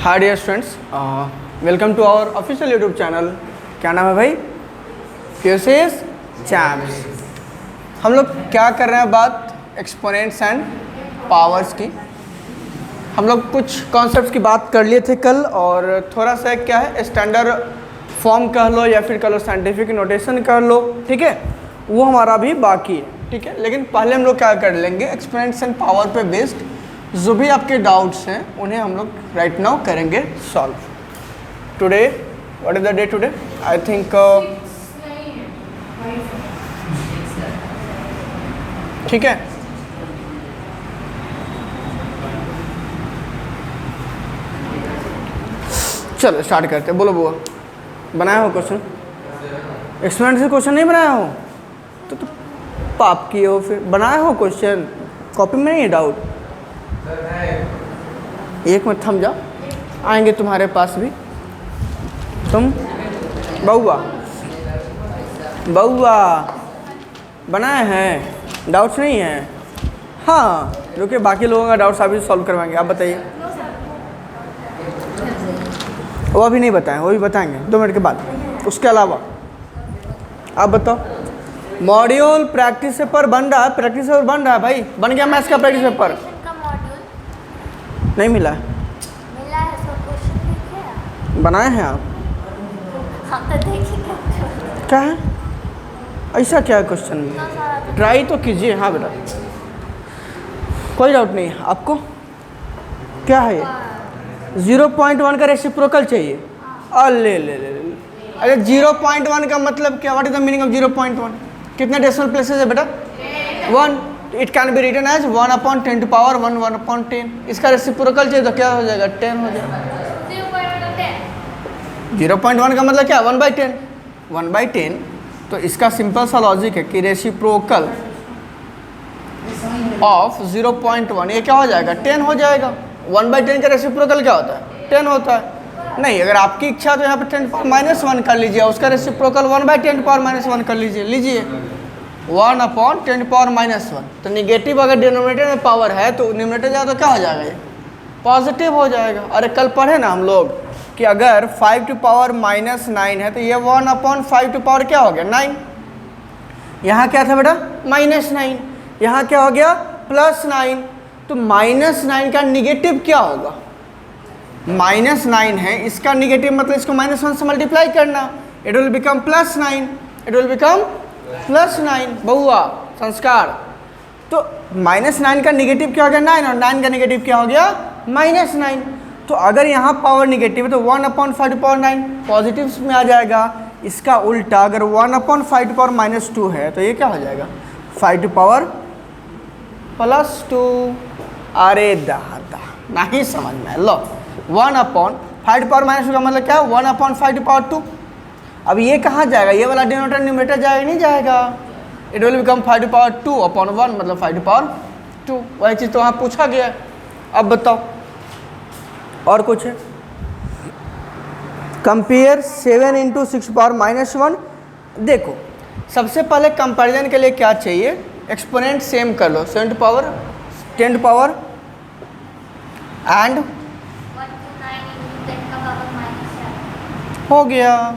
Hi dear students, welcome to our official YouTube channel. क्या नाम है भाई? क्यूसीएस चैम्प्स। हम लोग क्या कर रहे हैं? बात एक्सपोनेंट्स एंड पावर्स की। हम लोग कुछ कॉन्सेप्ट्स की बात कर लिए थे कल, और थोड़ा सा क्या है, स्टैंडर्ड फॉर्म कह लो या फिर कह लो साइंटिफिक नोटेशन कर लो, ठीक है, वो हमारा भी बाकी है, ठीक है। लेकिन पहले हम लोग क्या कर लेंगे, एक्सपोनेंट्स एंड पावर पे बेस्ड जो भी आपके डाउट्स हैं उन्हें हम लोग राइट नाउ करेंगे solve. Today what is the day today? I think ठीक है, चलो स्टार्ट करते हैं। बोलो बुआ, बनाया हो क्वेश्चन? एक्सपेरिमेंट से क्वेश्चन नहीं बनाया हो तो पाप किए हो। फिर बनाया हो क्वेश्चन, कॉपी में नहीं है डाउट? एक मिनट थम जाओ, आएंगे तुम्हारे पास भी। तुम बउआ बउआ बनाए हैं? डाउट्स नहीं है? हाँ, जो कि बाकी लोगों का डाउट्स अभी सॉल्व करवाएंगे। आप बताइए। वो अभी नहीं बताएं, वो भी बताएंगे 2 मिनट के बाद। उसके अलावा आप बताओ। मॉड्यूल प्रैक्टिस पेपर बन रहा है, प्रैक्टिस पेपर बन रहा है भाई। बन गया मैथ्स का प्रैक्टिस पेपर? नहीं मिला है? मिला है, सब क्वेश्चन देखे बनाए हैं आप? हम तो देखेंगे। क्या है ऐसा? क्या है क्वेश्चन? ट्राई तो कीजिए। हाँ बेटा, कोई डाउट नहीं है आपको? क्या है ये? 0.1 का रेसिप्रोकल चाहिए? ले ले ले ले। अरे 0.1 का मतलब क्या? What is the meaning of 0.1? कितने डेसिमल प्लेसेस है बेटा? 1। It can be written as 1/10 to power 1 1/10। इसका रेसिप्रोकल चाहिए तो क्या हो जाएगा? 10 हो जाएगा। 0.1 का मतलब क्या? 1/10। 1/10 तो इसका सिंपल सा लॉजिक है कि रेसिप्रोकल ऑफ 0.1 ये क्या हो जाएगा? 10 हो जाएगा। 1/10 का रेसिप्रोकल क्या होता है? 10 होता है। नहीं, अगर आपकी इच्छा तो यहाँ पे 10⁻⁻1 कर लीजिए, उसका रेसिप्रोकल 1/10⁻⁻1 कर लीजिए। लीजिए 1/10⁻⁻1। तो निगेटिव अगर डिनोमिनेटर में पावर है तो न्यूमरेटर जाए तो क्या हो जाएगा? ये पॉजिटिव हो जाएगा। अरे कल पढ़े ना हम लोग कि अगर 5⁻⁻9 है तो ये 1/5 क्या हो गया? 9। यहाँ क्या था बेटा? -9। यहाँ क्या हो गया? +9। तो -9 का निगेटिव क्या होगा? -9 है, इसका निगेटिव मतलब इसको -1 से मल्टीप्लाई करना। It will become +9। It will become +9। बहुआ संस्कार। तो -9 का निगेटिव क्या हो गया? 9। और 9 का निगेटिव क्या हो गया? -9। तो अगर यहाँ पावर निगेटिव है तो 1/5 पॉजिटिव में आ जाएगा। इसका उल्टा अगर 1/5 -2 है तो ये क्या हो जाएगा? 5⁻2। अरे दादा नहीं समझ में। लो 1/5 का मतलब क्या? 1/5 अब ये कहाँ जाएगा? ये वाला डिनोमिनेटर न्यूमरेटर जाएगा? नहीं जाएगा। इट विल बिकम 5/2/1 मतलब 5/2। वही चीज़ तो वहाँ पूछा गया है। अब बताओ और कुछ है? कंपेयर 7 × 6⁻⁻1। देखो सबसे पहले कंपैरिजन के लिए क्या चाहिए? एक्सपोनेंट सेम कर लो। 7 to power 10 to power and हो गया।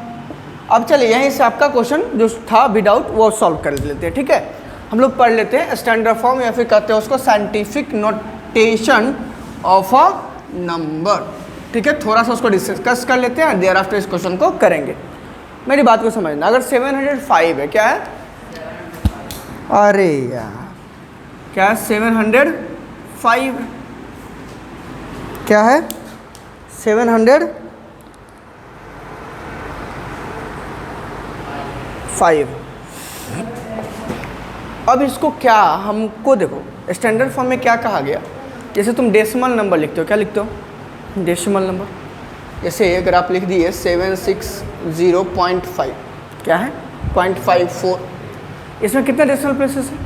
अब चलिए यहीं से आपका क्वेश्चन जो था विदाउट वो सॉल्व कर लेते हैं, ठीक है। हम लोग पढ़ लेते हैं स्टैंडर्ड फॉर्म या फिर कहते हैं उसको scientific notation of a number, ठीक है। थोड़ा सा उसको डिस्कस कर लेते हैं, देयर आफ्टर इस क्वेश्चन को करेंगे। मेरी बात को समझना। अगर 705 है, क्या है? अरे यार क्या है? 705 क्या है? 705। अब इसको क्या हमको देखो स्टैंडर्ड फॉर्म में क्या कहा गया। जैसे तुम डेसिमल नंबर लिखते हो, क्या लिखते हो? Decimal number. जैसे अगर आप लिख दिए 760.5, क्या है? 0.54। इसमें कितने डेसिमल प्लेसेस हैं?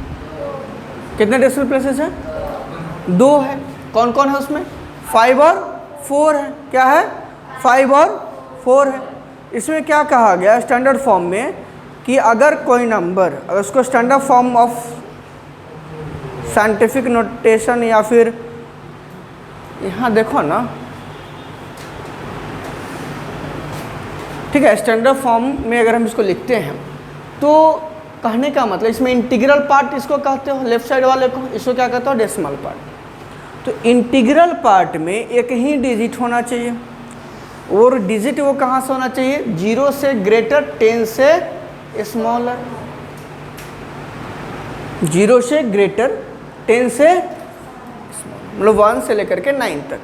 कितने डेसिमल प्लेसेस हैं? 2 है। कौन कौन है उसमें? 5 और 4 है। क्या है? 5 और 4 है। इसमें क्या कहा गया स्टैंडर्ड फॉर्म में कि अगर कोई नंबर, अगर उसको standard form of scientific notation या फिर यहाँ देखो ना, ठीक है, स्टैंडर्ड फॉर्म में अगर हम इसको लिखते हैं तो कहने का मतलब इसमें इंटीग्रल पार्ट इसको कहते हो, लेफ्ट साइड वाले को इसको क्या कहते हो, डेसिमल पार्ट। तो इंटीग्रल पार्ट में एक ही डिजिट होना चाहिए, और डिजिट वो कहाँ से होना चाहिए, 0 से ग्रेटर 10 से स्मॉलर, 0 से ग्रेटर 10 से मतलब 1 से लेकर के 9 तक।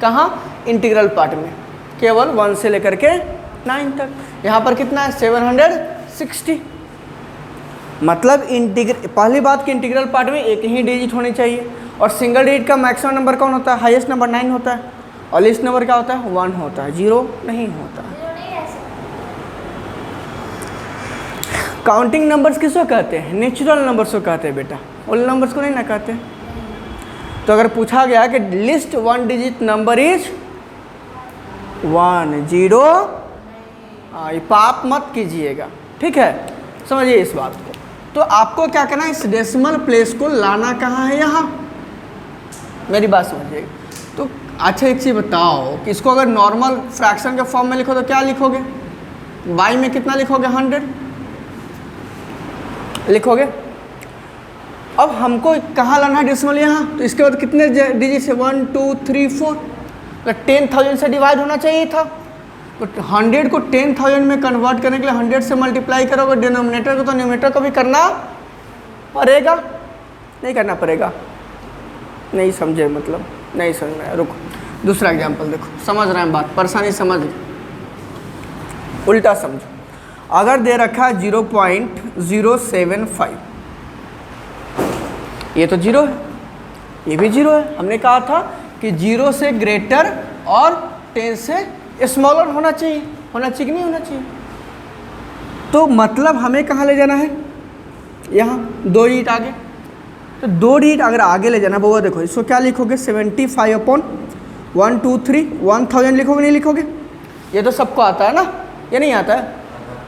कहाँ, इंटीग्रल पार्ट में केवल 1 से लेकर के 9 तक। यहाँ पर कितना है, 760। मतलब पहली बात कि इंटीग्रल पार्ट में एक ही डिजिट होनी चाहिए, और सिंगल डिजिट का मैक्सिमम नंबर कौन होता है, हाईएस्ट नंबर 9 होता है, और लीस्ट नंबर क्या होता है, 1 होता है, 0 नहीं होता है। काउंटिंग नंबर्स किसको कहते हैं, नेचुरल नंबर्स को कहते हैं बेटा, होल नंबर्स को नहीं ना कहते। तो अगर पूछा गया कि लिस्ट 1 डिजिट नंबर इज 1 0, ये पाप मत कीजिएगा, ठीक है, समझिए इस बात को। तो आपको क्या करना है, इस डेसिमल प्लेस को लाना कहाँ है, यहाँ, मेरी बात समझिएगा। तो अच्छा एक चीज़ बताओ कि इसको अगर नॉर्मल फ्रैक्शन के फॉर्म में लिखो तो क्या लिखोगे, y में कितना लिखोगे, 100 लिखोगे। अब हमको कहाँ लाना है डेसिमल, यहाँ, तो इसके बाद कितने डिजिट है, 1 2 3 4, तो 10,000 से डिवाइड होना चाहिए था। तो 100 को 10,000 में कन्वर्ट करने के लिए 100 से मल्टीप्लाई करोगे डिनोमिनेटर को, तो न्यूमरेटर को भी करना पड़ेगा, नहीं करना पड़ेगा, नहीं समझे, मतलब नहीं समझ में आया। रुको दूसरा एग्जाम्पल देखो, समझ रहे हैं बात, परेशानी समझ, उल्टा समझो। अगर दे रखा है 0.075, ये तो 0 है, ये भी 0 है। हमने कहा था कि 0 से ग्रेटर और 10 से स्मॉलर होना चाहिए, कि नहीं होना चाहिए। तो मतलब हमें कहाँ ले जाना है, यहाँ 2 डिजिट आगे। तो 2 डिजिट अगर आगे ले जाना बउआ, देखो इसको क्या लिखोगे, 75/123 1000 लिखोगे, नहीं लिखोगे, ये तो सबको आता है ना, ये नहीं आता है,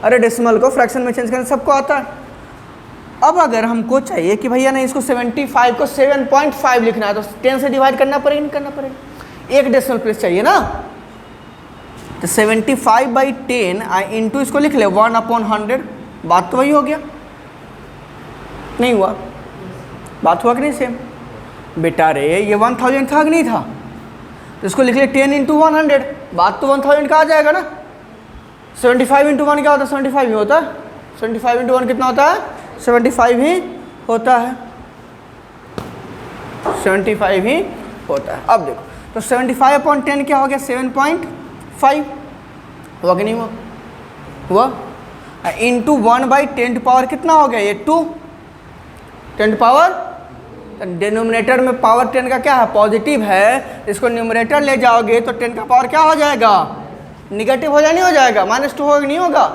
अरे डेसिमल को फ्रैक्शन में चेंज करना सबको आता है। अब अगर हमको चाहिए कि भैया नहीं, इसको 75 को 7.5 लिखना है, तो 10 से डिवाइड करना पड़ेगा, नहीं करना पड़ेगा, एक डेसिमल प्लेस चाहिए ना। तो 75/10 इंटू इसको लिख ले 1/100, बात तो वही हो गया, नहीं हुआ, बात हुआ कि नहीं सेम बेटा, रे ये 1000 था कि नहीं था, तो इसको लिख ले 10 × 100, बात तो 1000 का आ जाएगा ना। 75 × 1 क्या होता है, 75 ही होता है, 75 × 1 कितना होता है, 75 ही होता है, 75 ही होता है। अब देखो, तो 75/10 क्या हो गया, 7.5 हुआ कि नहीं हुआ, हुआ, इंटू 1/10 पावर कितना हो गया, ये 2, 10 पावर, डिनोमिनेटर में पावर 10 का क्या है, पॉजिटिव है, इसको न्यूमरेटर ले जाओगे तो 10 का पावर क्या हो जाएगा, निगेटिव हो जाए, नहीं हो जाएगा, -2 होगा, नहीं होगा।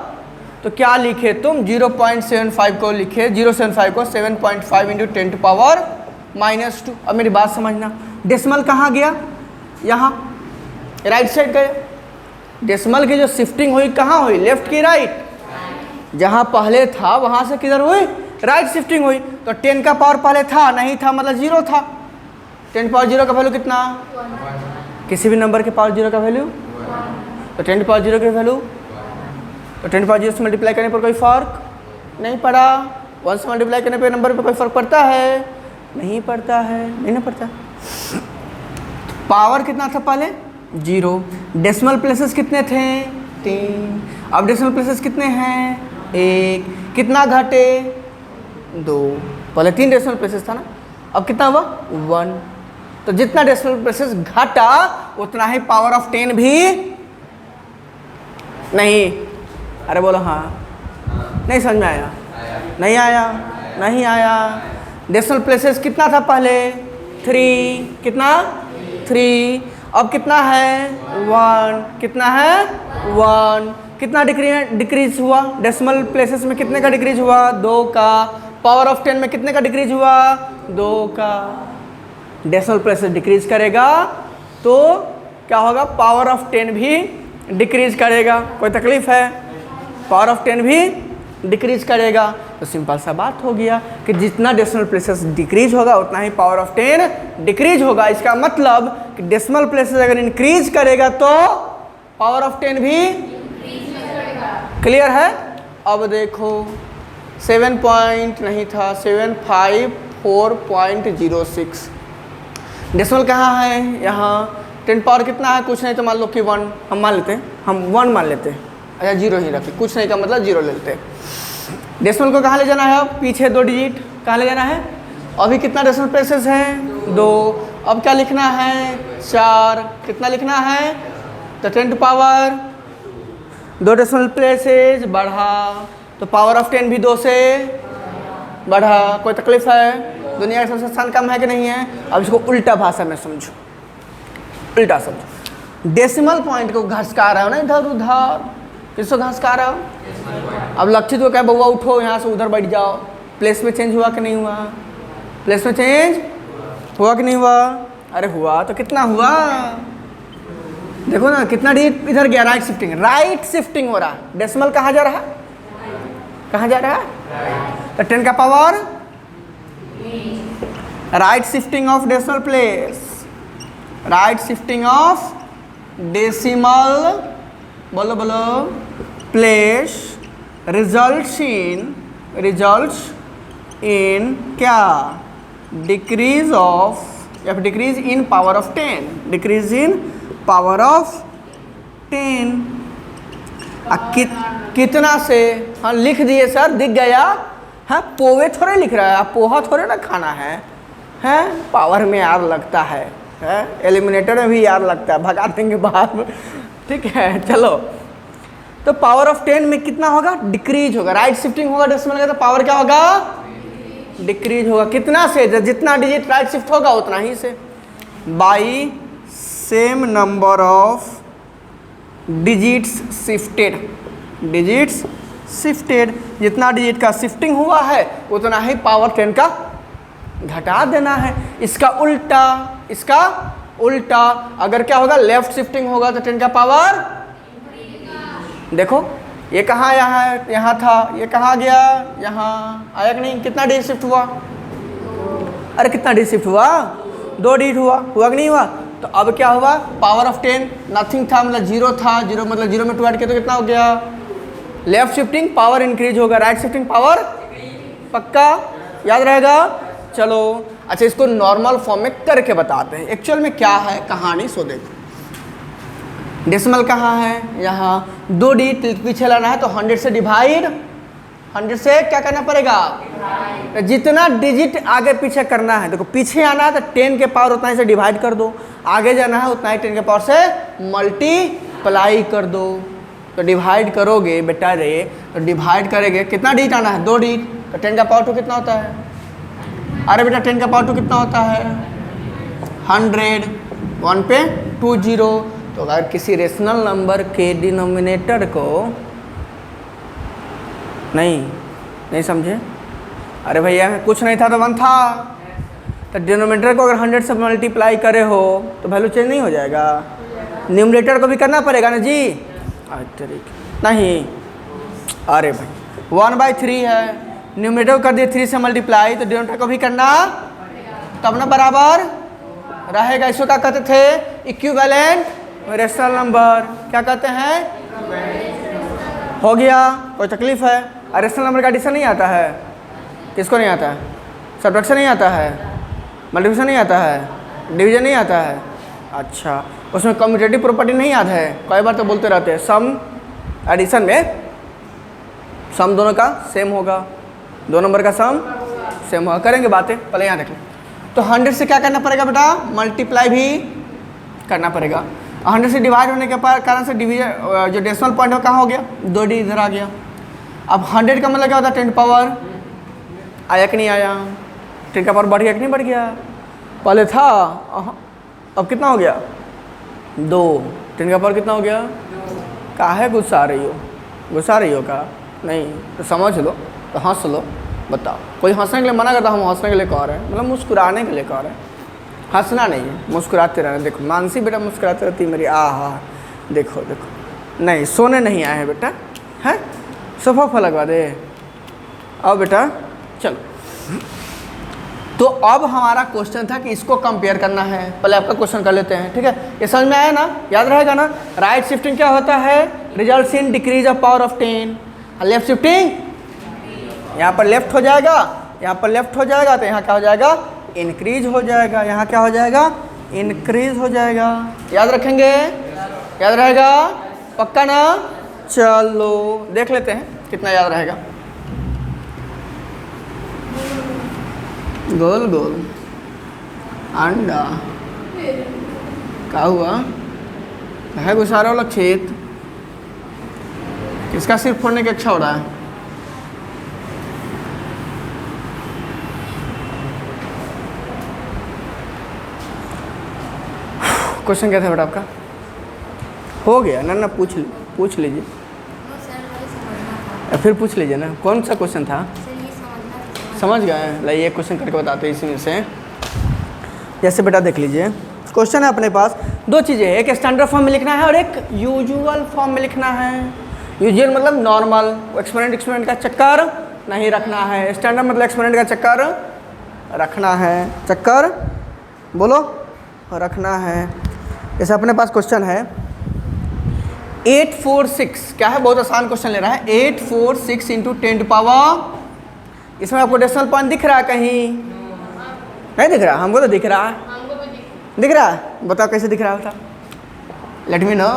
तो क्या लिखे तुम, 0.75 को लिखे, 0.75 को 7.5 × 10⁻²। अब मेरी बात समझना, डेसिमल कहाँ गया, यहाँ राइट साइड गया। डेसिमल की जो शिफ्टिंग हुई कहाँ हुई, लेफ्ट की राइट, जहाँ पहले था वहाँ से किधर हुई, राइट शिफ्टिंग हुई। तो 10 का पावर पहले था, नहीं था, मतलब 0 था। 10 पावर 0 का वैल्यू कितना, 1। किसी भी नंबर के पावर 0 का वैल्यू, तो 10 पावर 0 की वैल्यू, तो 10 पावर 0 से मल्टीप्लाई करने पर कोई फ़र्क नहीं पड़ा, 1 से मल्टीप्लाई करने पर नंबर पर कोई फ़र्क पड़ता है, नहीं पड़ता है, नहीं ना पड़ता। पावर कितना था पहले, 0। डेसिमल प्लेसेस कितने थे, 3। अब डेसिमल प्लेसेस कितने हैं, 1। कितना घटे, 2। पहले 3 डेसिमल प्लेसेस था ना, अब कितना हुआ, 1। तो जितना डेसिमल प्लेसेस घटा उतना ही पावर ऑफ 10 भी नहीं। अरे बोलो हाँ, नहीं समझ में आया, नहीं आया, नहीं आया। डेसिमल प्लेसेस कितना था पहले, 3। कितना, 3। अब कितना है, 1। कितना है, 1। कितना डिक्रीज हुआ, डेसिमल प्लेसेस में कितने का डिक्रीज हुआ, 2 का। पावर ऑफ 10 में कितने का डिक्रीज हुआ, 2 का। डेसिमल प्लेसेस डिक्रीज करेगा तो क्या होगा, पावर ऑफ 10 भी डिक्रीज करेगा। कोई तकलीफ है, पावर ऑफ 10 भी डिक्रीज करेगा। तो सिंपल सा बात हो गया कि जितना डेसिमल प्लेसेस डिक्रीज होगा उतना ही पावर ऑफ 10 डिक्रीज होगा। इसका मतलब कि डेसिमल प्लेसेस अगर इंक्रीज करेगा तो पावर ऑफ 10 भी क्लियर है? अब देखो 7 पॉइंट नहीं था, 754.06। डेसिमल कहाँ है? यहाँ 10 पावर कितना है? कुछ नहीं तो मान लो कि 1, हम मान लेते हैं, हम 1 मान लेते हैं। अच्छा 0 ही रखें, कुछ नहीं का मतलब 0 ले लेते हैं। डेसिमल को कहाँ ले जाना है? अब पीछे 2 डिजिट कहाँ ले जाना है? अभी कितना डेसिमल प्लेसेस हैं? 2। अब क्या लिखना है? 4। कितना लिखना है? तो 10 पावर 2 डेसिमल प्लेसेस बढ़ा, तो पावर ऑफ 10 भी 2 से बढ़ा। कोई तकलीफ है? दुनिया का सबसे आसान काम है कि नहीं है? अब इसको उल्टा भाषा में समझो, उल्टा समझो। डेसिमल पॉइंट को घसका रहा हो ना इधर उधर, किसको घसका रहा हो? अब लक्षित को क्या, बउआ उठो यहाँ से उधर बैठ जाओ। प्लेस में चेंज हुआ कि नहीं हुआ? प्लेस में चेंज हुआ कि नहीं हुआ? अरे हुआ, तो कितना हुआ? देखो ना कितना डिजिट इधर गया, राइट शिफ्टिंग, राइट शिफ्टिंग हो रहा है। डेसिमल कहाँ जा रहा है? कहाँ जा रहा है? तो 10 का power right shifting of decimal place, right shifting of decimal, बोलो बोलो, प्लेस रिजल्ट्स इन क्या? डिक्रीज ऑफ या फिर decrease in power of 10, decrease in power of 10। कितना से? हाँ लिख दिए सर, दिख गया। हाँ पोहे थोड़े लिख रहा है, आप पोहा थोड़े ना खाना है, हैं? पावर में यार लगता है, एलिमिनेटर में भी यार लगता है, भगा देंगे बाहर। ठीक है चलो, तो पावर ऑफ 10 में कितना होगा? डिक्रीज होगा, राइट शिफ्टिंग होगा डेसिमल का, तो पावर क्या होगा? डिक्रीज होगा। कितना से? जितना डिजिट राइट शिफ्ट होगा उतना ही से, by same number of digits shifted, digits shifted. जितना डिजिट का शिफ्टिंग हुआ है उतना ही पावर 10 का घटा देना है। इसका उल्टा, इसका उल्टा अगर क्या होगा? लेफ्ट शिफ्टिंग होगा तो 10 का पावर, देखो ये कहाँ यहाँ है? यहाँ था, ये कहाँ गया? यहाँ आया कि नहीं? कितना डिजिट शिफ्ट हुआ? अरे कितना डिजिट शिफ्ट हुआ? 2 डिजिट हुआ कि नहीं हुआ? तो अब क्या हुआ? पावर ऑफ 10 नथिंग था, मतलब 0 था, 0 मतलब 0 में 2 ऐड किया तो कितना हो गया? लेफ्ट शिफ्टिंग पावर इंक्रीज होगा, राइट शिफ्टिंग पावर, पक्का याद रहेगा? चलो अच्छा, इसको नॉर्मल फॉर्म में करके बताते हैं एक्चुअल में क्या है कहानी। सो देखो डेसिमल कहाँ है? यहाँ 2 डिजिट पीछे लाना है तो 100 से डिवाइड, 100 से क्या करना पड़ेगा? तो जितना डिजिट आगे पीछे करना है, देखो पीछे आना है तो 10 के पावर उतना ही से डिवाइड कर दो, आगे जाना है उतना ही 10 के पावर से मल्टीप्लाई कर दो। तो डिवाइड करोगे बेटा रे, तो डिवाइड करेंगे कितना डिजिट आना है? 2 डिजिट, तो 10 का पावर 2 कितना होता है? अरे बेटा 10 का पावर 2 कितना होता है? 100, 1 पे 2 0। तो अगर किसी रेशनल नंबर के डिनोमिनेटर को नहीं समझे? अरे भैया कुछ नहीं था तो 1 था, तो डिनोमिनेटर को अगर 100 से मल्टीप्लाई करे हो तो वैल्यू चेंज नहीं हो जाएगा? न्यूमरेटर को भी करना पड़ेगा ना जी? नहीं, अरे भाई 1/3 है, न्यूमरेटर को कर दिए 3 से मल्टीप्लाई, तो डिनोमिनेटर को भी करना तब ना बराबर रहेगा। इसको क्या कहते थे? Equivalent rational number. क्या कहते हैं? हो गया? कोई तकलीफ है? रेशनल नंबर का एडिशन नहीं आता है? किसको नहीं आता है? सब्ट्रैक्शन नहीं आता है? मल्टीप्लिकेशन नहीं आता है? डिवीजन नहीं आता है? अच्छा, उसमें कम्यूटेटिव प्रॉपर्टी नहीं याद है? कई बार तो बोलते रहते हैं सम एडिशन में सम दोनों का सेम होगा, 2 नंबर का सम सेम होगा। करेंगे बातें, पहले यहाँ देख लो। तो 100 से क्या करना पड़ेगा बेटा? मल्टीप्लाई भी करना पड़ेगा। 100 से डिवाइड होने के कारण से डिवीजन जो डेसिमल पॉइंट है कहाँ हो गया? 2 डी इधर आ गया। अब 100 का मतलब क्या होता है? 10 पावर आया कि नहीं आया? 10 का पावर बढ़ गया कि नहीं बढ़ गया? पहले था, अब कितना हो गया? 2। 10 का पावर कितना हो गया? काहे गुस्सा रही हो? गुस्सा रही हो का? नहीं तो समझ लो, तो हंस लो। बताओ, कोई हंसने के लिए मना करता, हम हंसने के लिए कह रहे हैं, मतलब मुस्कुराने के लिए कह रहे हैं, हंसना नहीं है, मुस्कुराते रहना। देखो मानसी बेटा मुस्कुराते रहती मेरी, आहा देखो देखो। नहीं सोने नहीं आए हैं बेटा, हैं? सोफा लगवा दे, आओ बेटा चलो। तो अब हमारा क्वेश्चन था कि इसको कंपेयर करना है। पहले आपका क्वेश्चन कर लेते हैं, ठीक है? ये समझ में आया ना? याद रहेगा ना? राइट शिफ्टिंग क्या होता है? Results in decrease of power of 10। Left shifting, यहाँ पर लेफ्ट हो जाएगा, यहाँ पर लेफ्ट हो जाएगा, तो यहाँ क्या हो जाएगा, इंक्रीज हो जाएगा, यहाँ क्या हो जाएगा, इंक्रीज हो जाएगा। याद रखेंगे, याद रहेगा, पक्का ना? चलो देख लेते हैं कितना याद रहेगा। गोल गोल अंडा क्या हुआ है, गुसारा वाला खेत, किसका सिर फोड़ने की इच्छा हो रहा है? क्वेश्चन क्या था बेटा आपका? हो गया ना? पूछ लीजिए, फिर पूछ लीजिए ना, कौन सा क्वेश्चन था? समझ गए? लाइए एक क्वेश्चन करके बताते हैं इसी में से। जैसे बेटा देख लीजिए, क्वेश्चन है अपने पास, दो चीज़ें, एक स्टैंडर्ड फॉर्म में लिखना है और एक यूजुअल फॉर्म में लिखना है। यूजुअल मतलब नॉर्मल, एक्सपेरिमेंट का चक्कर नहीं रखना है। स्टैंडर्ड मतलब एक्सपेरिमेंट का चक्कर रखना है। चक्कर बोलो, रखना है। जैसे अपने पास क्वेश्चन है 846, क्या है, बहुत आसान क्वेश्चन ले रहा है। 846 इंटू 10 पावर, इसमें आपको डेसिमल पॉइंट दिख रहा है कहीं? नहीं दिख रहा? हमको तो दिख रहा है। दिख रहा है? बताओ कैसे दिख रहा है, बताओ, लेट मी नो।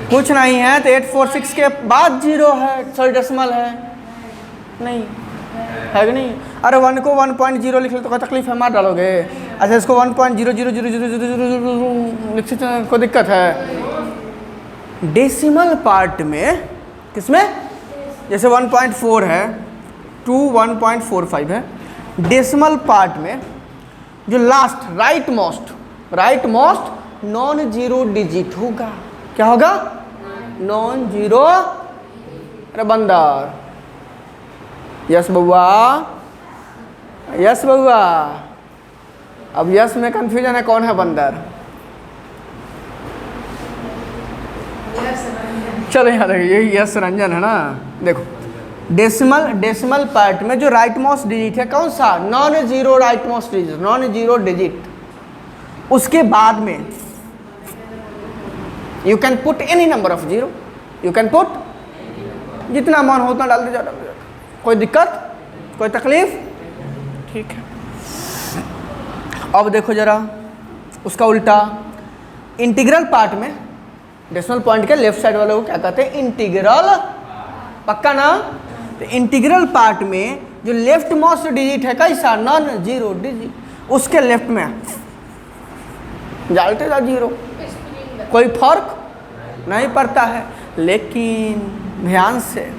कुछ नहीं है तो 846 के बाद 0 है, सॉरी डेसिमल है, नहीं है कि नहीं? अरे 1 को 1.0 लिख लो तो क्या तकलीफ है, मार डालोगे। अच्छा इसको 1.0000000 लिख सकते हैं, कोई दिक्कत है? डेसिमल पार्ट में, किसमें? जैसे 1.4 है, 2 1.45 है, डेसिमल पार्ट में जो last right most non zero digit होगा, क्या होगा? Non zero. अरे बंदर, यस बउआ, यस बउआ। अब यस में कंफ्यूजन है, कौन है बंदर? चलो यहाँ देखिए, यही यस रंजन है ना। देखो डेसिमल पार्ट में जो राइट मोस्ट डिजिट है कौन सा? Non zero right most digit, non zero digit. उसके बाद में you can put any number of zero, you can put जितना मन हो उतना डाल दे, कोई दिक्कत, कोई तकलीफ? ठीक है। अब देखो जरा उसका उल्टा, इंटीग्रल पार्ट में डेसिमल पॉइंट के लेफ्ट साइड वाले को क्या कहते हैं? इंटीग्रल, पक्का ना? तो इंटीग्रल पार्ट में जो लेफ्ट मोस्ट डिजिट है कैसा? नॉन जीरो डिजिट, उसके लेफ्ट में डालते जा जीरो, कोई फर्क नहीं पड़ता है। लेकिन ध्यान से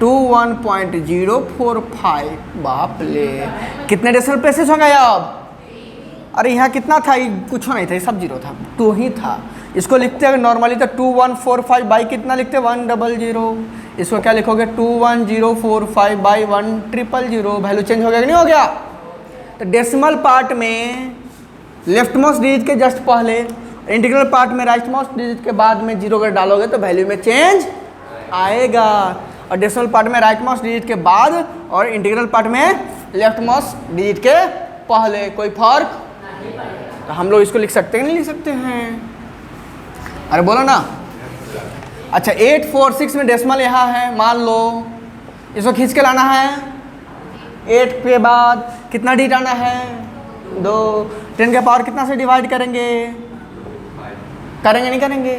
21.045, बाप ले, कितने डेसिमल प्लेसेस हो गए अब? अरे यहाँ कितना था? कुछ नहीं था, ये सब जीरो था, 2 ही था। इसको लिखते हैं नॉर्मली तो 2145 बाई कितना लिखते हैं? 100। इसको क्या लिखोगे? 21045 बाई 1000। वैल्यू चेंज हो गया कि नहीं हो गया? तो डेसिमल पार्ट में लेफ्ट मोस्ट डिजिट के जस्ट पहले, इंटीग्रल पार्ट में राइट मोस्ट डिजिट के बाद में जीरो अगर डालोगे तो वैल्यू में चेंज आएगा। और डेसिमल पार्ट में राइट मोस्ट डिजिट के बाद और इंटीग्रल पार्ट में लेफ्ट मोस्ट डिजिट के पहले कोई फर्क? तो हम लोग इसको लिख सकते हैं, नहीं लिख सकते हैं? अरे बोलो ना। अच्छा 846 में डेसिमल यहाँ है, मान लो इसको खींच के लाना है। 8 के बाद कितना डिजिट आना है? 2। 10 के पावर कितना से डिवाइड करेंगे? नहीं करेंगे?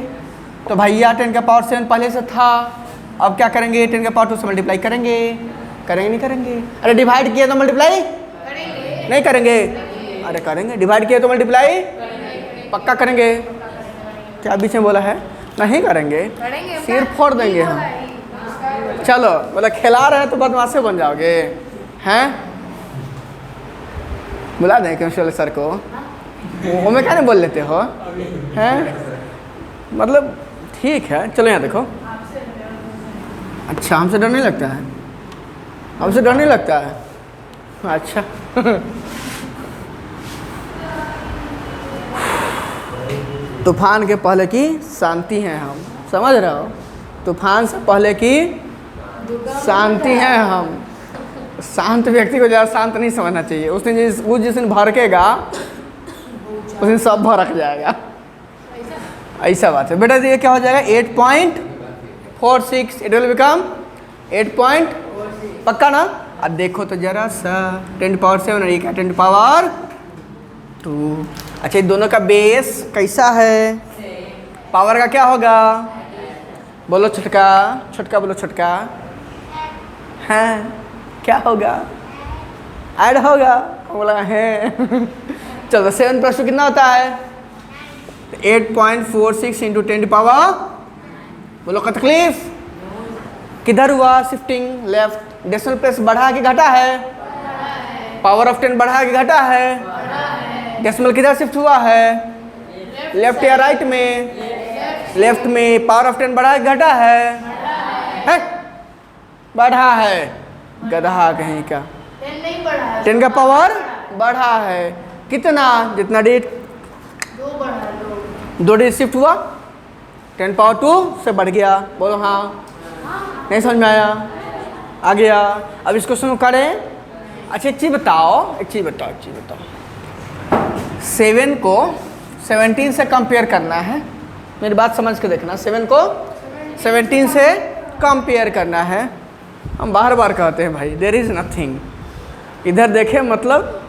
तो भैया 10 के पावर 7 पहले से था, अब क्या करेंगे? 10 के पावर 2 से मल्टीप्लाई करेंगे नहीं करेंगे? अरे डिवाइड किया तो मल्टीप्लाई नहीं करेंगे? अरे करेंगे। डिवाइड किया तो मल्टीप्लाई पक्का करेंगे? क्या बीच में बोला है? नहीं करेंगे, सिर फोड़ देंगे हम। चलो बोला खिला रहे हैं तो बदमाशे बन जाओगे, हैं? बुला दें केमिस्ट्री सर को, वो में क्या नहीं बोल लेते हो, हैं? मतलब ठीक है। चलो यहाँ देखो। अच्छा हमसे डर नहीं लगता है? हमसे डर नहीं लगता है? अच्छा तूफान के पहले की शांति हैं हम, समझ रहे हो? तूफान से पहले की शांति हैं हम। शांत व्यक्ति को ज़्यादा शांत नहीं समझना चाहिए। उस दिन जिस दिन भड़केगा उस दिन सब भड़क जाएगा। ऐसा बात है बेटा। ये क्या हो जाएगा 8.46, इट विल बिकम 8. पक्का ना? अब देखो तो जरा सा 10⁻7 और ये क्या 10⁻2। अच्छा इन दोनों का बेस कैसा है? पावर का क्या होगा? बोलो छोटका, छोटका बोलो छोटका। हैं क्या होगा? ऐड होगा। बोला है चलो 7+2 कितना होता है? 8.46 इंटू 10 पावर। बोलो का तकलीफ किधर हुआ? Shifting left. डेसिमल प्लेस बढ़ा कि घटा है? पावर ऑफ 10 बढ़ा कि घटा है? डेसिमल किधर शिफ्ट हुआ है? लेफ्ट या राइट में? लेफ्ट में। पावर ऑफ 10 बढ़ा कि घटा है? बढ़ा है। गधा कहीं का। 10 का पावर बढ़ा है कितना? जितना डिजिट 2 डिजिट शिफ्ट हुआ 10⁻2 से बढ़ गया। बोलो हाँ। नहीं समझ में आया? आ गया। अब इसको शुरू करें। अच्छा एक चीज़ बताओ, 7 को 17 से कंपेयर करना है। मेरी बात समझ के देखना। 7 को 17 से कंपेयर करना है। हम बार बार कहते हैं भाई देयर इज़ नथिंग। इधर देखें मतलब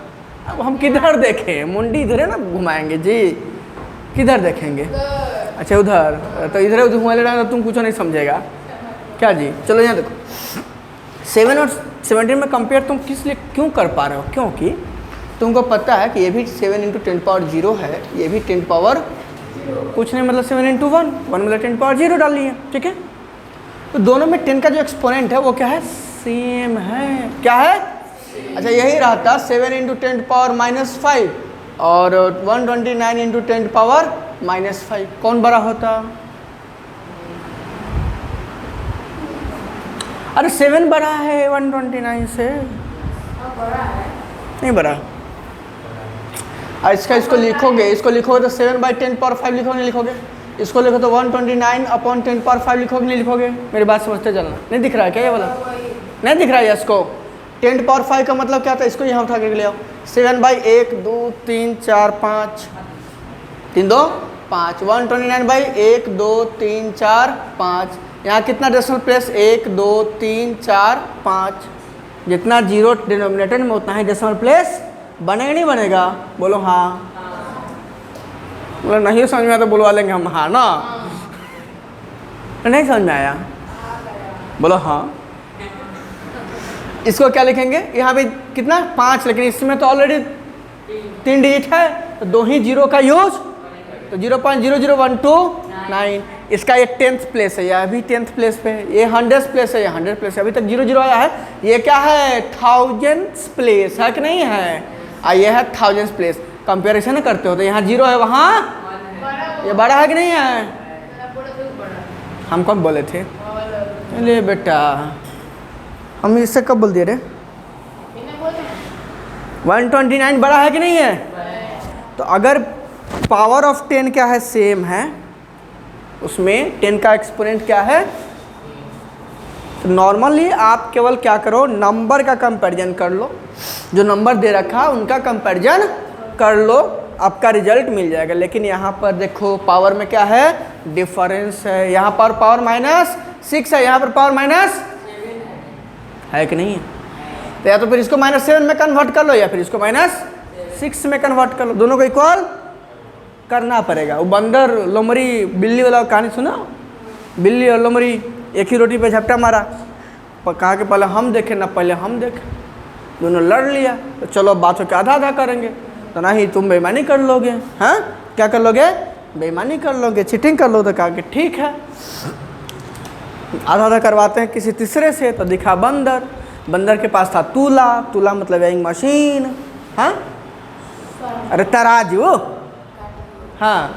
अब हम किधर देखें? मुंडी इधर है ना घुमाएंगे जी। किधर देखेंगे? अच्छा उधर। तो इधर उधर घुमा ले रहा है तो तुम कुछ नहीं समझेगा क्या जी? चलो यहाँ देखो 7 और 17 में कंपेयर तुम किस लिए क्यों कर पा रहे हो? क्योंकि तुमको पता है कि ये भी 7 इंटू 10⁻0 है, ये भी 10 पावर कुछ नहीं मतलब 7 इंटू 1 मतलब 10⁻0 डाल लिए। ठीक है, तो दोनों में 10 का जो एक्सपोनेंट है वो क्या है? सेम है। क्या है? अच्छा यही रहता 7 इंटू 10⁻−5 और 129 इंटू 10⁻−5। कौन बड़ा होता? अरे 7 बड़ा है 129 से। नहीं बड़ा। इसका इसको लिखोगे, इसको लिखोगे तो 7/10⁻5 लिखोगे नहीं लिखोगे? इसको लिखो तो 129/10⁻5 लिखोगे नहीं लिखोगे? मेरी बात समझते चलना। नहीं दिख रहा है क्या ये वाला? नहीं दिख रहा है इसको? 10⁻5 का मतलब क्या था? इसको यहाँ उठा के ले आओ। 7/1 2 3 4 5 3 2 5 129/1 2 3 4 5। यहाँ कितना डेसिमल प्लेस? 1 2 3 4 5। जितना जीरो डिनोमिनेटर में उतना ही डेसिमल प्लेस बनेगा नहीं बनेगा? बोलो हाँ। बोलो नहीं समझ में आया तो बुलवा लेंगे हम हाँ ना। नहीं समझ में आया? बोलो हाँ। इसको क्या लिखेंगे? यहाँ पे कितना 5, लेकिन इसमें तो ऑलरेडी 3 डिजिट है तो 2 ही जीरो का यूज, तो 0.00129। इसका ये 10th प्लेस है, यह भी 10th प्लेस पे है। ये 100th प्लेस है, ये 100th प्लेस है। अभी तक 0 0 आया है। ये क्या है? 1000th प्लेस है कि नहीं है? ये है 1000th प्लेस। कंपेरिजन करते हो तो यहाँ 0 है, वहाँ ये बड़ा है कि नहीं है? हम कब बोले थे? ले बेटा हम इससे कब बोल दिए रे? 129 बड़ा है कि नहीं है? तो अगर पावर ऑफ 10 क्या है? सेम है, उसमें 10 का एक्सपोनेंट क्या है? तो नॉर्मली आप केवल क्या करो? नंबर का कंपैरिजन कर लो। जो नंबर दे रखा उनका कंपैरिजन कर लो, आपका रिजल्ट मिल जाएगा। लेकिन यहाँ पर देखो पावर में क्या है? डिफरेंस है। यहाँ पर पावर -6 है, यहाँ पर पावर माइनस है कि नहीं है? तो या तो फिर इसको -7 में कन्वर्ट कर लो या फिर इसको -6 में कन्वर्ट कर लो। दोनों को इक्वल करना पड़ेगा। वो बंदर लोमड़ी बिल्ली वाला कहानी सुना? बिल्ली और लोमड़ी एक ही रोटी पे झपटा मारा। कहा कि पहले हम देखें ना पहले हम देखें। दोनों लड़ लिया। तो चलो बातों के आधा आधा करेंगे। तो नहीं तुम बेईमानी कर लोगे। हाँ क्या कर लोगे? बेईमानी कर लोगे, चीटिंग कर लो। तो कहा कि ठीक है आधा आधा करवाते हैं किसी तीसरे से। तो दिखा बंदर। बंदर के पास था तूला। तूला मतलब वेइंग मशीन। हाँ अरे तराजू। हाँ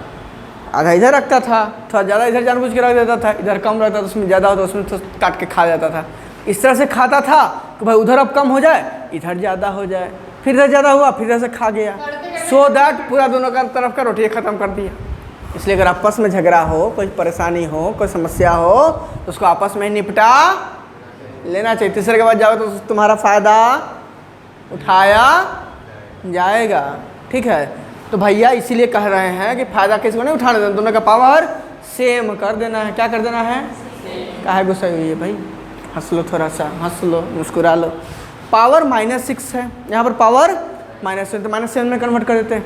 आधा इधर रखता था, थोड़ा ज़्यादा इधर जानबूझ के रख देता था। इधर कम रहता था, उसमें ज़्यादा होता उसमें तो काट के खा जाता था। इस तरह से खाता था कि भाई उधर अब कम हो जाए, इधर ज़्यादा हो जाए, फिर इधर ज़्यादा हुआ, फिर इधर से खा गया। सो दैट पूरा दोनों का तरफ का रोटी ख़त्म कर दिया। इसलिए अगर आपस में झगड़ा हो, कोई परेशानी हो, कोई समस्या हो तो उसको आपस में निपटा लेना चाहिए। तीसरे के बाद जाओगे तो तुम्हारा फ़ायदा उठाया जाएगा। ठीक है, तो भैया इसीलिए कह रहे हैं कि फ़ायदा किसी को नहीं उठाना देना, दोनों का पावर सेम कर देना है। क्या कर देना है? काहे गुस्सा हुई है भाई? हंस लो, थोड़ा सा हंस लो, मुस्कुरा लो। पावर -6 है, यहाँ पर पावर -7, तो -7 में कन्वर्ट कर देते हैं।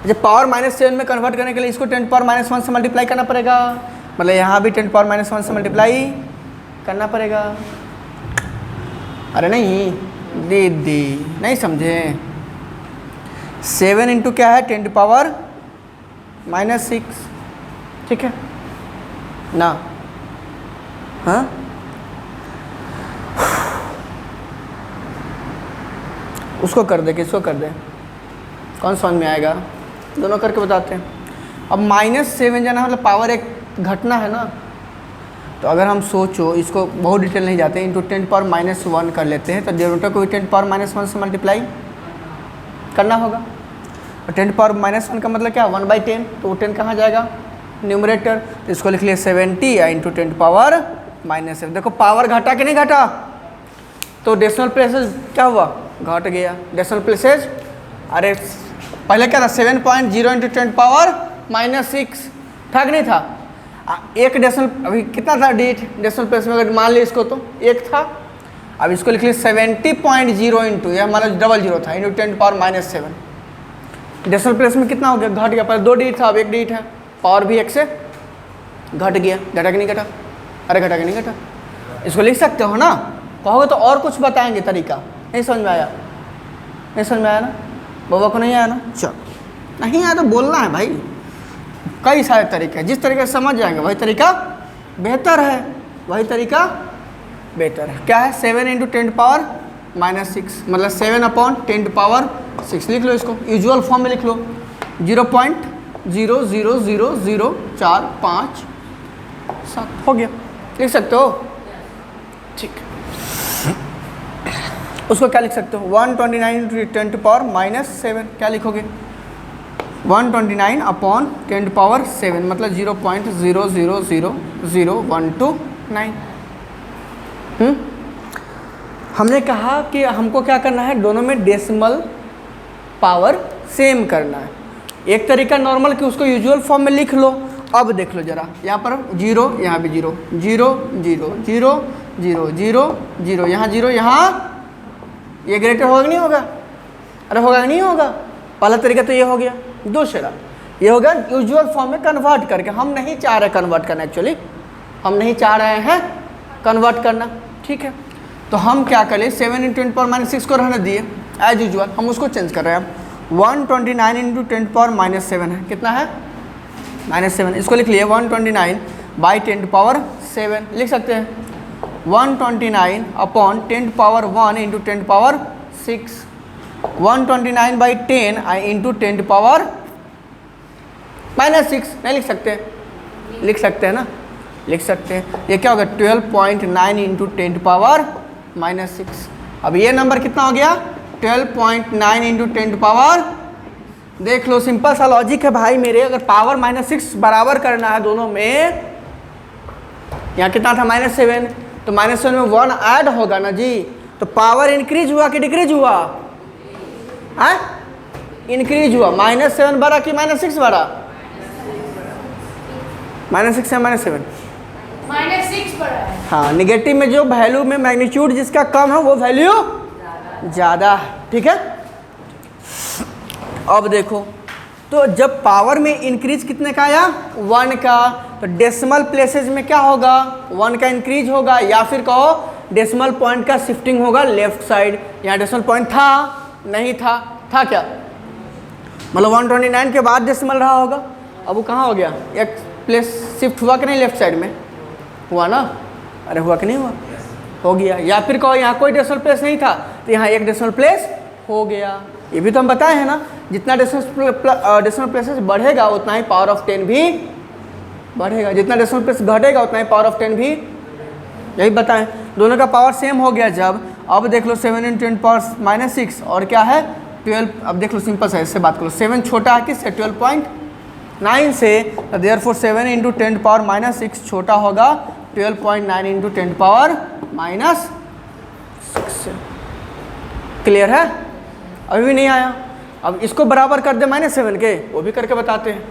जब पावर -7 में कन्वर्ट करने के लिए इसको 10⁻1 से मल्टीप्लाई करना पड़ेगा, मतलब यहाँ भी 10⁻1 से मल्टीप्लाई करना पड़ेगा। अरे नहीं दीदी, नहीं समझे? 7 इंटू क्या है? 10⁻6, ठीक है ना? हाँ, उसको कर दे, किसको कर दे, कौन समझ में आएगा? दोनों करके बताते हैं। अब -7 जाना मतलब पावर एक घटना है ना, तो अगर हम सोचो, इसको बहुत डिटेल नहीं जाते, इंटू 10⁻1 कर लेते हैं, तो डिनोमिनेटर को भी 10⁻1 से मल्टीप्लाई करना होगा। और 10⁻1 का मतलब क्या? 1/10, तो वो 10 कहाँ जाएगा? न्यूमरेटर। तो इसको लिख लिया 70 इंटू 10⁻7। देखो पावर घटा कि नहीं घटा? तो डेसिमल प्लेसेस क्या हुआ? घट गया। डेसिमल प्लेसेस, अरे पहले क्या था? 7.0 इंटू 10⁻6 था कि नहीं था? एक डेसिमल, अभी कितना था डिजिट डेसिमल प्लेस में? अगर मान लिया इसको तो 1 था। अब इसको लिख लिया 70.0 इंटू, यह मान लो 00 था, इंटू 10⁻7। डेसिमल प्लेस में कितना हो गया? घट गया। पहले 2 डिजिट था, अब 1 डिजिट है, पावर भी 1 से घट गया। घटा कि नहीं घटा? अरे घटा कि नहीं घटा? इसको लिख सकते हो ना? कहोगे तो और कुछ बताएंगे तरीका। नहीं समझ में आया? नहीं समझ में आया ना? बाबा को नहीं आया ना? चल, नहीं आया तो बोलना है भाई। कई सारे तरीके हैं, जिस तरीके से समझ जाएंगे वही तरीका बेहतर है, वही तरीका बेहतर है। क्या है? 7 इंटू 10⁻6, मतलब 7/10⁻6। लिख लो इसको, यूजुअल फॉर्म में लिख लो, 0.000457 हो गया। लिख सकते हो? ठीक। उसको क्या लिख सकते हो? 129 इंटू 10⁻7। क्या लिखोगे? 129/10⁻7 मतलब 0.000129। हमने कहा कि हमको क्या करना है? दोनों में डेसिमल पावर सेम करना है। एक तरीका नॉर्मल कि उसको यूजुअल फॉर्म में लिख लो। अब देख लो जरा, यहाँ पर 0, यहाँ भी 0, 0 0 0 0 0 0, यहाँ 0, यहाँ ये ग्रेटर होगा नहीं होगा? अरे होगा नहीं होगा? पहला तरीका तो ये हो गया। दूसरा ये होगा यूजुअल फॉर्म में कन्वर्ट करके। हम नहीं चाह रहे कन्वर्ट करना, एक्चुअली हम नहीं चाह रहे हैं कन्वर्ट करना, ठीक है? तो हम क्या करें? 7 इंटू 10⁻6 को रहने दिए एज यूजुअल, हम उसको चेंज कर रहे हैं। 129 इंटू 10⁻7 है, कितना है? -7। इसको लिख लिए 129/10⁻7 लिख सकते हैं। 129/10⁻1 इंटू 10⁻6, 129/10 इंटू 10⁻6 नहीं लिख सकते? लिख सकते हैं ना? लिख सकते हैं। ये क्या होगा? 12.9 इंटू 10⁻6। अब ये नंबर कितना हो गया? 12.9 इंटू 10⁻। देख लो, सिंपल सा लॉजिक है भाई मेरे। अगर पावर -6 बराबर करना है दोनों में, यहाँ कितना था? -7, तो -7 में 1 ऐड होगा ना जी, तो पावर इंक्रीज हुआ कि डिक्रीज हुआ? इंक्रीज हुआ। -7 बढ़ा कि -6 बढ़ा? -6 या -7? -6 बढ़ा। हाँ, निगेटिव में जो वैल्यू में मैग्नीट्यूड जिसका कम है वो वैल्यू ज़्यादा है, ठीक है? अब देखो, तो जब पावर में इंक्रीज कितने का आया? 1 का, तो डेसिमल प्लेसेस में क्या होगा? 1 का इंक्रीज होगा, या फिर कहो डेसिमल पॉइंट का शिफ्टिंग होगा लेफ्ट साइड। यहाँ डेसिमल पॉइंट था नहीं था क्या? मतलब 129 के बाद डेसिमल रहा होगा। अब वो कहाँ हो गया? एक प्लेस शिफ्ट हुआ कि नहीं? लेफ्ट साइड में हुआ ना? अरे हुआ कि नहीं हुआ? हो गया। या फिर कहो यहाँ कोई डेसिमल प्लेस नहीं था, तो यहाँ एक डेसिमल प्लेस हो गया। ये भी तो हम बताए हैं ना, जितना डेसिमल प्लेसेस बढ़ेगा उतना ही पावर ऑफ 10 भी बढ़ेगा, जितना डेसिमल प्लेस घटेगा उतना ही पावर ऑफ 10 भी, यही बताएं। दोनों का पावर सेम हो गया जब। अब देख लो 7 इंटू 10⁻6 और क्या है? 12। अब देख लो, सिंपल है, इससे बात करो। 7 छोटा है किससे? 12.9 से, देयरफॉर 7 इंटू 10⁻6 छोटा होगा 12.9 इंटू 10⁻6 से। क्लियर है? अभी भी नहीं आया? अब इसको बराबर कर दे -7 के, वो भी करके बताते हैं।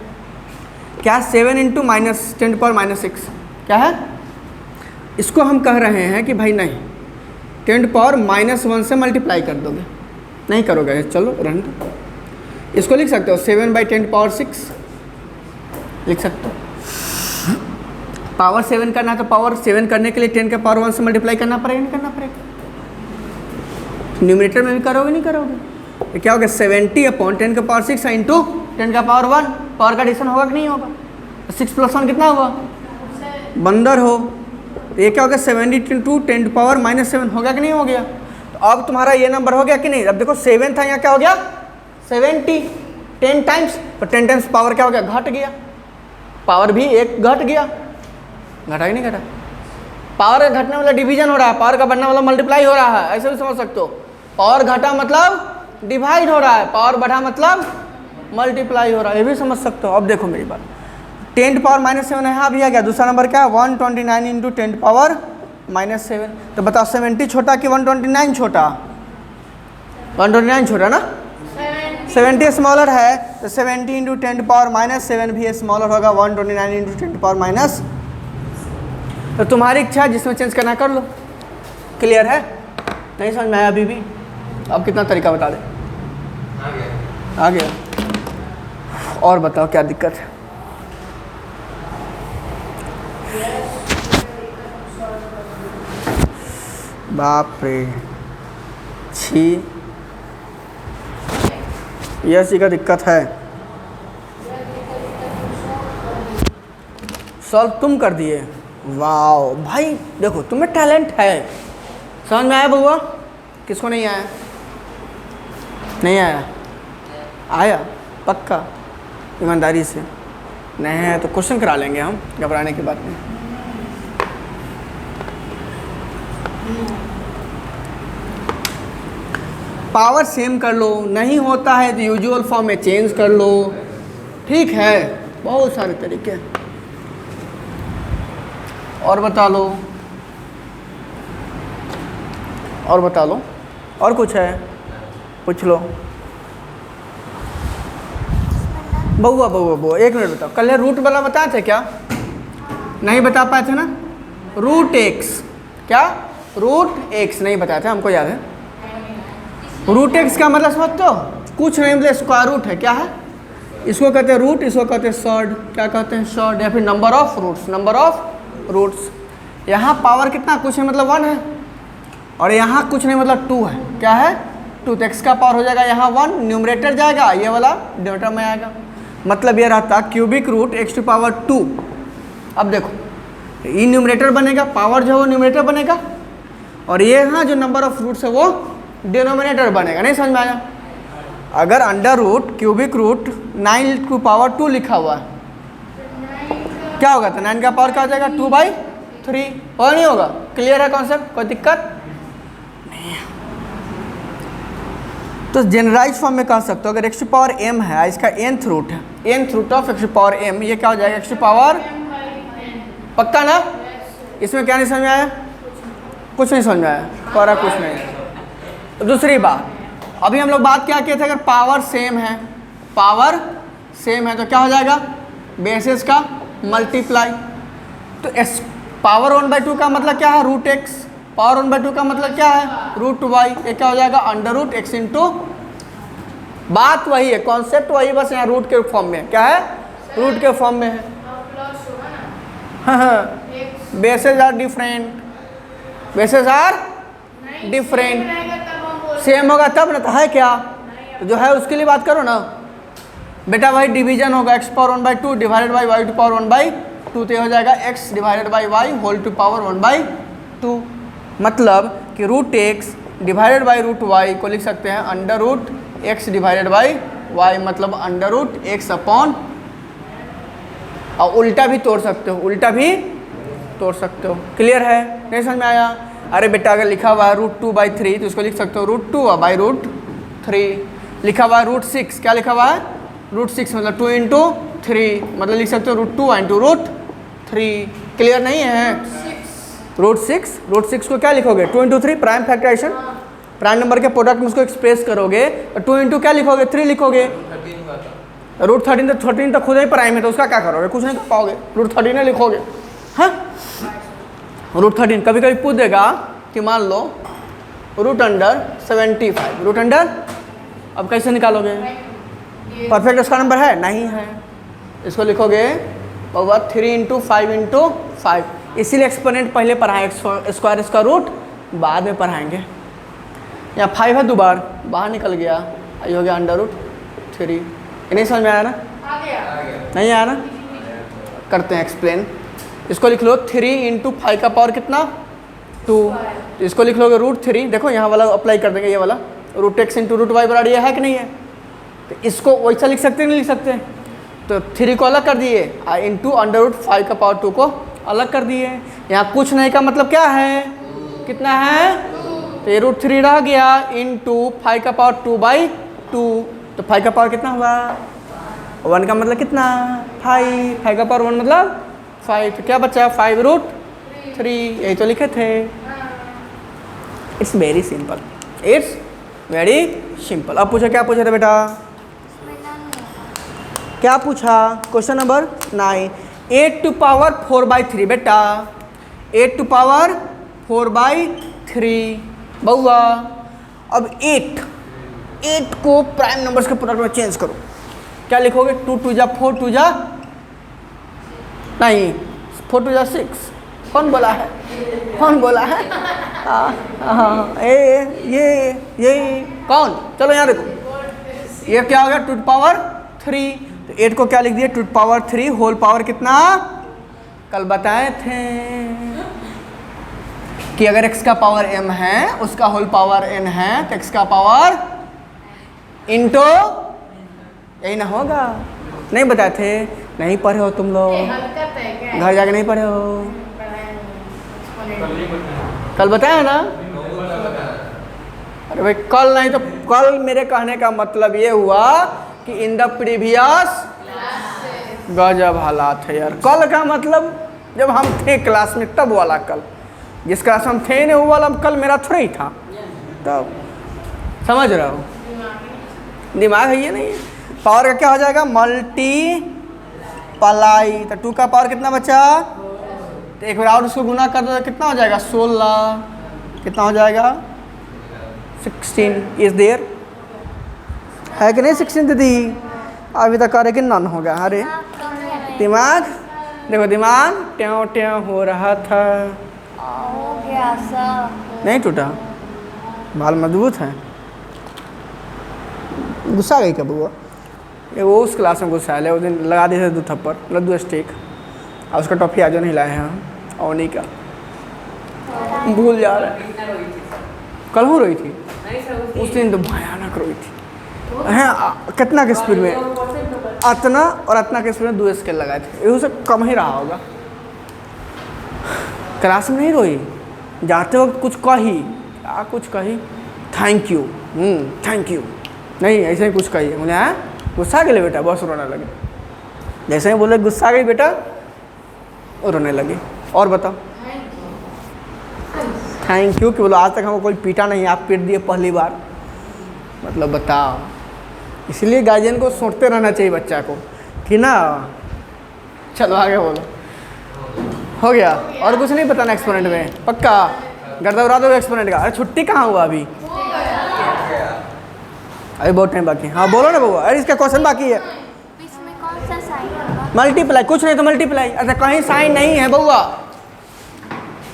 क्या 7 इंटू माइनस 10⁻⁻6 क्या है? इसको हम कह रहे हैं कि भाई नहीं 10⁻⁻1 से मल्टीप्लाई कर दोगे, नहीं करोगे, चलो रहने दो। इसको लिख सकते हो 7/10⁻6 लिख सकते हो। पावर 7 करना है तो पावर 7 करने के लिए 10⁻1 से मल्टीप्लाई करना पड़ेगा, नहीं करना पड़ेगा? न्यूमरेटर में भी करोगे, नहीं करोगे? तो क्या होगा 70/10⁻6 इंटू 10⁻1, पावर का एडिशन होगा कि नहीं होगा? 6 + 1 कितना हुआ? बंदर हो। तो ये क्या होगा 70 इंटू 10⁻⁻7 होगा कि नहीं हो गया? तो अब तुम्हारा ये नंबर हो गया कि नहीं? अब देखो 7 था, यहाँ क्या हो गया 70, 10 टाइम्स, तो 10 टाइम्स पावर क्या हो गया? घट गया, पावर भी एक घट गया, घटा कि नहीं घटा? पावर का घटने वाला डिवीजन हो रहा है, पावर का बढ़ने वाला मल्टीप्लाई हो रहा है, ऐसे भी समझ सकते हो। पावर घटा मतलब डिवाइड हो रहा है, पावर बढ़ा मतलब मल्टीप्लाई हो रहा है, ये भी समझ सकते हो। अब देखो मेरी बात, 10⁻⁻7 यहाँ भी आ गया। दूसरा नंबर क्या है 129 इंटू 10⁻⁻7। तो बताओ 70 छोटा कि 129 छोटा? 129 छोटा ना, 70 स्मॉलर है, तो 70 इंटू 10⁻⁻7 भी स्मॉलर होगा 129 इंटू 10⁻⁻। तो तुम्हारी इच्छा है जिसमें चेंज करना कर लो। क्लियर है? नहीं समझ में आया अभी भी? अब कितना तरीका बता दे? आ गया। और बताओ क्या दिक्कत है? बाप रे, छी, यह का दिक्कत है। सॉल्व तुम कर दिए, वाओ भाई, देखो तुम्हें टैलेंट है। समझ में आया बउआ? किसको नहीं आया? नहीं आया? आया पक्का, ईमानदारी से। नहीं है तो क्वेश्चन करा लेंगे हम, घबराने की बात नहीं। पावर सेम कर लो, नहीं होता है तो यूजुअल फॉर्म में चेंज कर लो, ठीक है, बहुत सारे तरीके। और बता लो, और बता लो, और कुछ है पूछ लो। बउआ बउआ बउआ एक मिनट बताओ, कल रूट वाला बताए थे क्या? नहीं बता पाए थे ना? रूट एक्स, क्या रूट एक्स नहीं बताया था, हमको याद है। रूट एक्स का मतलब समझते हो? कुछ नहीं, मतलब स्क्वायर रूट है। क्या है? इसको कहते हैं रूट, इसको कहते हैं शॉर्ट। क्या कहते हैं? शॉर्ट, या फिर number of roots, number of roots. यहाँ पावर कितना, कुछ नहीं मतलब 1 है, और यहाँ कुछ नहीं मतलब 2 है। क्या है? 2। तो एक्स का पावर हो जाएगा यहाँ 1, न्यूमरेटर जाएगा, ये वाला डिनोमिनेटर में आएगा। मतलब ये रहता क्यूबिक रूट x⁻²। अब देखो ये न्यूमरेटर बनेगा, पावर जो है वो न्यूमरेटर बनेगा, और ये यहाँ जो नंबर ऑफ रूट्स है वो डिनोमिनेटर बनेगा। नहीं समझ में आया? अगर अंडर रूट क्यूबिक रूट 9⁻² लिखा हुआ है, क्या होगा? तो 9 का पावर क्या हो जाएगा? 2/3 और नहीं होगा? क्लियर है कॉन्सेप्ट? कोई दिक्कत नहीं है। तो जनरलाइज फॉर्म में कह सकते हो, अगर x⁻m है, इसका nth रूट है, nth रूट ऑफ x⁻m, ये क्या हो जाएगा? x⁻, पक्का ना? इसमें क्या नहीं समझ में आया? कुछ नहीं समझ में आया, और कुछ नहीं। दूसरी बात, अभी हम लोग बात क्या किए थे, अगर पावर सेम है, पावर सेम है तो क्या हो जाएगा? बेसिस का मल्टीप्लाई। तो एस पावर 1/2 का मतलब क्या है? Root x. पावर 1/2 का मतलब क्या है? Root Y. ये क्या हो जाएगा? अंडर रूट एक्स इंटू, बात वही है, कॉन्सेप्ट वही, बस यहाँ रूट के फॉर्म में। क्या है? रूट के फॉर्म में है। हाँ, bases are different, bases are different. Same होगा तब ना, तो है क्या? तो जो है उसके लिए बात करो ना बेटा। वही डिवीजन होगा, x⁻1/2 डिवाइडेड बाई y⁻1/2, तो ये हो जाएगा x divided by y whole to power 1/2। मतलब कि root x divided by root y को लिख सकते हैं under root x divided by y, मतलब अंडर रूट एक्स अपॉन, और उल्टा भी तोड़ सकते हो, उल्टा भी तोड़ सकते हो। क्लियर है? नहीं समझ में आया? अरे बेटा अगर लिखा हुआ है √2/3 तो इसको लिख सकते हो √2/√3। लिखा हुआ है √6, क्या लिखा हुआ है? √6 मतलब 2 इंटू 3, मतलब लिख सकते हो √2 इंटू √3। क्लियर नहीं है? √6 को क्या लिखोगे? 2 into 3 prime factorization, prime number के प्रोडक्ट में उसको एक्सप्रेस करोगे तो 2 इंटू क्या लिखोगे, 3 लिखोगे। रूट 13 तो 13 तो खुद ही प्राइम है तो उसका क्या करोगे, कुछ नहीं कर पाओगे, रूट 13 लिखोगे। हाँ रूट 13 कभी कभी पूछ देगा कि मान लो रूट अंडर 75, रूट अंडर, अब कैसे निकालोगे, परफेक्ट उसका नंबर है नहीं है, इसको लिखोगे बउआ 3 इंटू 5 इंटू 5, इसीलिए एक्सपोनेंट पहले पढ़ाएं, स्क्वायर इसका रूट बाद में पढ़ाएंगे। यहाँ 5 है, दोबार बाहर निकल गया, ये हो गया अंडर रूट 3। ये नहीं समझ में आया ना, आ गया। नहीं आया ना, करते हैं एक्सप्लेन। इसको लिख लो 3 इंटू 5 का पावर कितना 2, तो इसको लिख लोगे रूट 3, देखो यहाँ वाला अप्लाई कर देंगे, ये वाला root x into root y बराबर ये है कि नहीं है, तो इसको वैसा लिख सकते नहीं लिख सकते, तो 3 को अलग कर दिए इंटू अंडर रूट 5 का पावर 2 को अलग कर दिए। यहाँ कुछ नहीं का मतलब क्या है, कितना है, तो ये रूट 3 रह गया इंटू 5 का पावर 2/2, तो 5 का पावर कितना हुआ 1 का मतलब कितना 5, 5 का पावर 1 मतलब 5, तो क्या बचा 5 रूट 3, यही तो लिखे थे। It's very simple, it's very simple. अब पूछा, क्या पूछा था बेटा, क्या पूछा, क्वेश्चन नंबर 9, 8 टू पावर 4/3 बेटा, 8 टू पावर 4/3 बउआ। अब 8 को प्राइम नंबर्स के प्रोडक्ट में चेंज करो, क्या लिखोगे, 2 2 जा 4 2 जा नहीं 4 2 जा 6, कौन बोला है, कौन बोला है, ये कौन, चलो यहाँ देखो, ये क्या हो गया 2 टू पावर 3, तो 8 को क्या लिख दिया 2 टू पावर 3 होल पावर कितना, कल बताए थे कि अगर x का पावर m है उसका होल पावर n है तो x का पावर इंटू, यही ना होगा, नहीं बताए थे, नहीं पढ़े हो तुम लोग, घर जाके नहीं पढ़े हो, कल बताया ना, अरे भाई कल नहीं तो कल मेरे कहने का मतलब ये हुआ कि इन द प्रीवियस, गजब हालात है यार, कल का मतलब जब हम थे क्लास में तब वाला कल, जिस क्लास में हम थे नहीं वो वाला कल मेरा थोड़ा ही था, तब समझ रहे हो, दिमाग है ये नहीं, पावर का क्या हो जाएगा मल्टी पलाई, तो 2 का पावर कितना बचा, तो एक बार और उसको गुना कर दो तो कितना हो जाएगा 16, कितना हो जाएगा 16 इज देयर, है कि नहीं 16 दीदी, अभी तक करे कि नन होगा, अरे दिमाग देखो, दिमाग ट्यों ट्यों हो रहा था, हो गया सर, नहीं टूटा, बाल मजबूत है, गुस्सा गई क्या बुआ, ये वो उस क्लास में गुस्सा है, उस दिन लगा दिए थे 2 थप्पड़ लड्डू स्टिक, और उसका टॉफी आज नहीं लाए हैं हम, और नहीं का भूल जा रहा है, कल हो रही थी उस दिन तो भयानक रोई थी, हैं कितना के स्पीड में, अतना और अतना के स्पीड में 2 स्केल लगाए थे, ये उससे कम ही रहा होगा, क्लास में नहीं रोई, जाते वक्त कुछ कही, क्या कुछ कही, थैंक यू, थैंक यू, नहीं ऐसे ही कुछ कही, बोले हाँ गुस्सा गए बेटा, बस रोने लगे, जैसे ही बोले गुस्सा गई बेटा और रोने लगे, और बताओ थैंक यू कि बोलो आज तक हमको कोई पीटा नहीं, आप पीट दिए पहली बार, मतलब बताओ, इसलिए गार्जियन को सोचते रहना चाहिए बच्चा को कि ना, चलो आगे बोलो, हो गया, और कुछ नहीं बताना एक्सपोनेंट में, पक्का गर्दा उड़ा दो एक्सपोनेंट का, अरे छुट्टी कहाँ हुआ अभी, अभी बहुत टाइम बाकी है, हाँ बोलो ना बउआ, अरे इसका क्वेश्चन बाकी है, इसमें कौन सा साइन होगा, मल्टीप्लाई, कुछ नहीं तो मल्टीप्लाई, अच्छा कहीं साइन नहीं है बउआ,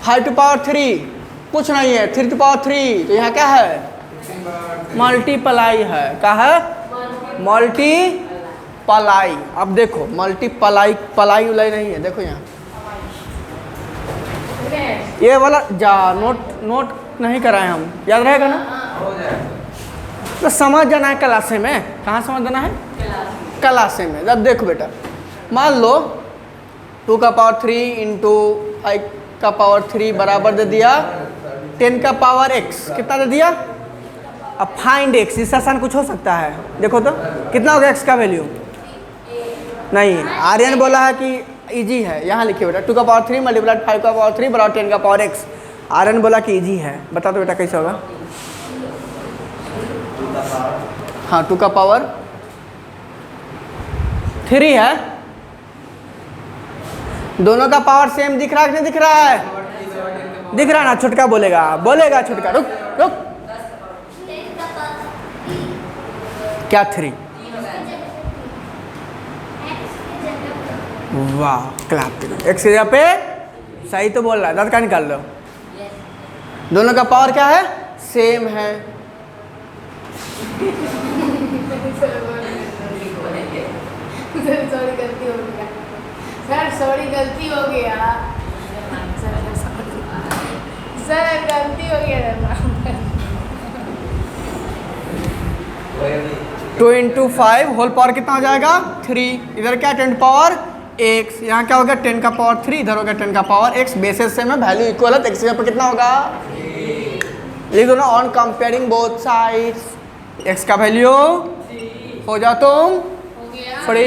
5 टू पावर 3 कुछ नहीं है, 3 टू पावर 3 तो यहाँ क्या है मल्टीप्लाई है, क्या है मल्टीप्लाई, अब देखो मल्टीप्लाई पलाई उलाई नहीं है, देखो यहाँ ये वाला जा नोट नहीं कराए हम, याद रहेगा ना, तो समझ जाना है क्लासे में, कहाँ समझ जाना है क्लासे में, जब देखो बेटा मान लो 2 का पावर 3 इंटू 5 का पावर 3 बराबर दे दिया 10 का पावर x, कितना दे दिया, अब फाइंड x, इससे आसान कुछ हो सकता है, देखो तो कितना होगा x का वैल्यू, नहीं आर्यन बोला है कि इजी है, यहाँ लिखिए बेटा 2 का पावर 3 मल्टीप्लाइड 5 का पावर 3 बराबर 10 का पावर x, आर्यन बोला कि इजी है, बता दो बेटा कैसे होगा, हाँ 2 का पावर 3 है। दोनों का पावर सेम दिख रहा है कि नहीं दिख रहा है? दिख रहा है ना? छुटका बोलेगा, बोलेगा छुटका। रुक रुक, क्या 3? वाह, क्लैप करो। एक्स की जगह पे सही तो बोल रहा है, दांत का निकाल लो। दोनों का पावर क्या है? सेम है। सॉरी गलती हो गया सर, सॉरी गलती हो गया सर, गलती हो गया। 2 × 5 होल पावर कितना हो जाएगा? 3। इधर क्या 10 पावर x, यहाँ क्या होगा 10 का पावर 3, इधर होगा 10 का पावर x। बेसिस से में वैल्यू इक्वल है तो x पर कितना होगा? लिख दो ना, on comparing both sides x का वैल्यू हो जा तुम फ्री।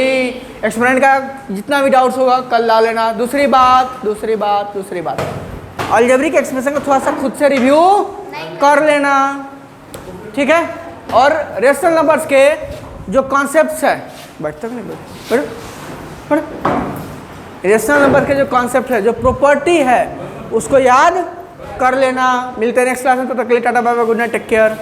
एक्सपेरिमेंट का जितना भी डाउट्स होगा कल ला लेना। दूसरी बात अलजेब्रिक एक्सप्रेशन को थोड़ा सा खुद से रिव्यू कर लेना, ठीक है। और रेशनल नंबर्स के जो कॉन्सेप्ट्स है, बैठते नहीं बैठ, रेशनल नंबर के जो कॉन्सेप्ट है, जो प्रॉपर्टी है, उसको याद कर लेना। मिलते हैं नेक्स्ट क्लास में, तो तक के लिए tata bye bye, good night, take care.